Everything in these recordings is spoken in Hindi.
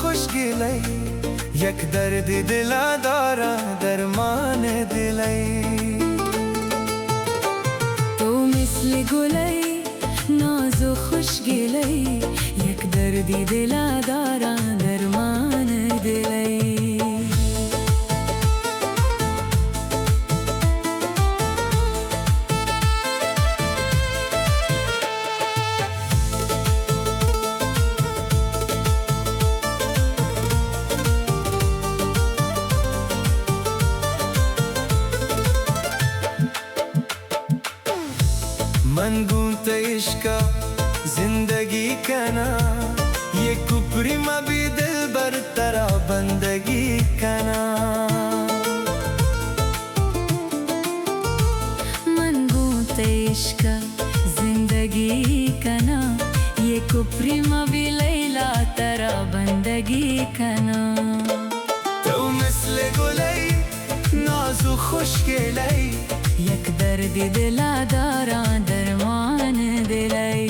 खुश गिलाई यक दर्द दिला दारा दरमान दिलाई तो मिसल गुलाई नाजो खुश गिलाई यक दर्द दिला दारा दरमान दिलाई मनगूंत इश्का जिंदगी कना ये कुपरी मबी दिल बर तरा बंदगी कना मनगूंत इश्का जिंदगी कना ये कुपरी मबी लैला तरा बंदगी कना तो मिसल गुलाई नाजो खुश गिलाई यक दर्द दिला दारा दरमान दिलाई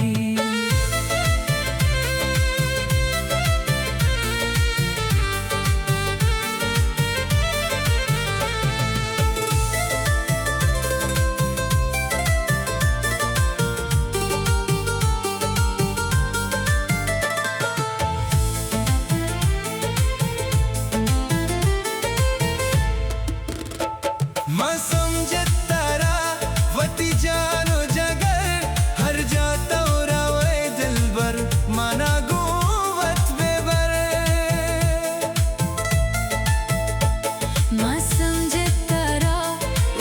मैं समझे तारा वती जानो जगर हर जाता उरावे दिल बर माना गुवत बेबर मैं समझे तारा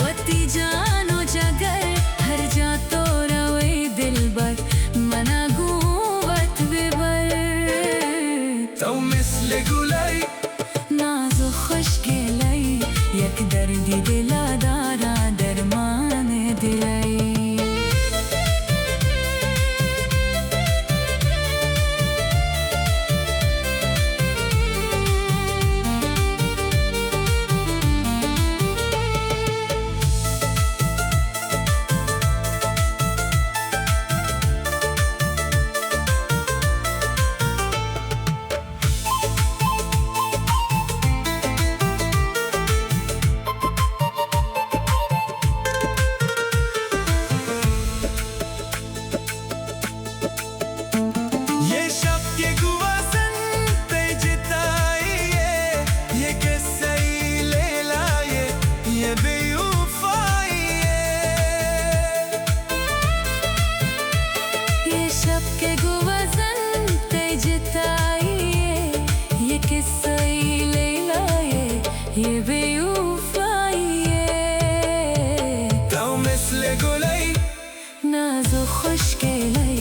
वती जानो जगर हर जातो रवे दिल बर मना गुवत बेबर तो मिसल गुलाई नाजो खुश गिलाई यक दर्द दिला दारा दरमान दिलाई ये बेवफाई तो मिसल गुलाई नाजो खुश गिलाई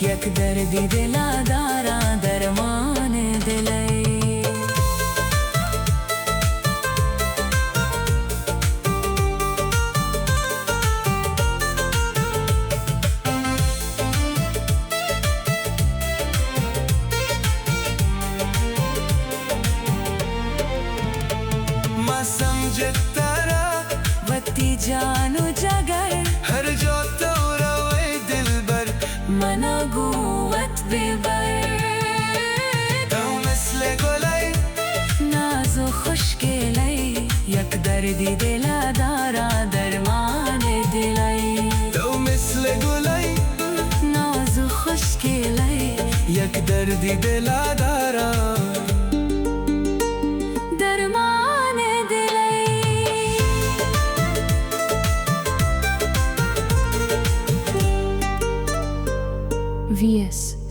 यक दर्द दिला दारा दरमान दिलाई समझे तारा वती जानो जगर हर जाता उरावे दिल बर मना गुवत बेबर तो मिसल गुलाई नाजो खुश गिलाई यक दर्द दिला दारा दरमान दिलाई तो मिसल गुलाई नाजो खुश गिलाई यक दर्द दिला दारा दरमान दिलाई VS